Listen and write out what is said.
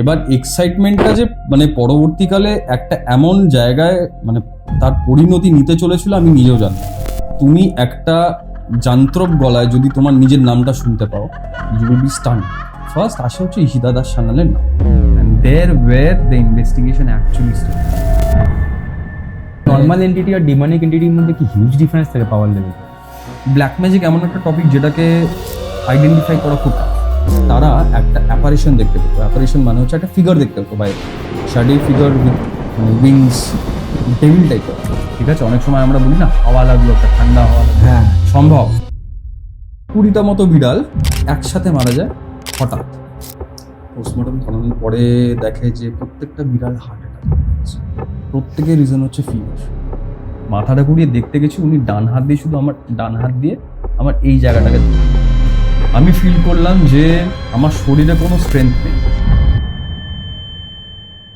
এবার এক্সাইটমেন্টটা যে মানে পরবর্তীকালে একটা এমন জায়গায় মানে তার পরিণতি নিতে চলেছিল আমি নিজেও জানতাম। তুমি একটা যান্ত্রক গলায় যদি তোমার নিজের নামটা শুনতে পাও, you will be stun. First আসে হচ্ছে ইশিতা দাস সান্যালের নাম। And there where the investigation actually started. Normal entity আর ডিমনিক এন্টিটির মধ্যে কি হিউজ ডিফারেন্স থাকে পাওয়ার লেভেল? ব্ল্যাক ম্যাজিক এমন একটা টপিক যেটাকে আইডেন্টিফাই করা খুব tough। তারা একটা অ্যাপারেশন দেখতে পেতো। অ্যাপারেশন মানে হচ্ছে একটা ফিগার দেখতে পেতো বাইরে, shadow figure with wings, devil টাইপের। ঠিক আছে, অনেক সময় আমরা বলি না হাওয়া লাগলো, একটা ঠান্ডা হাওয়া লাগলো। হ্যাঁ, সম্ভব 20টা মতো বিড়াল একসাথে মারা যায় হঠাৎ। পোস্টমর্টম করানোর পরে দেখে যে প্রত্যেকটা বিড়াল হার্ট অ্যাটাক, প্রত্যেকের রিজন হচ্ছে ফিভার। মাথাটা ঘুরিয়ে দেখতে গেছি, উনি ডান হাত দিয়ে শুধু আমার ডান হাত দিয়ে আমার এই জায়গাটাকে ধরে। আমি ফিল করলাম যে আমার শরীরে কোনো স্ট্রেংথ নেই।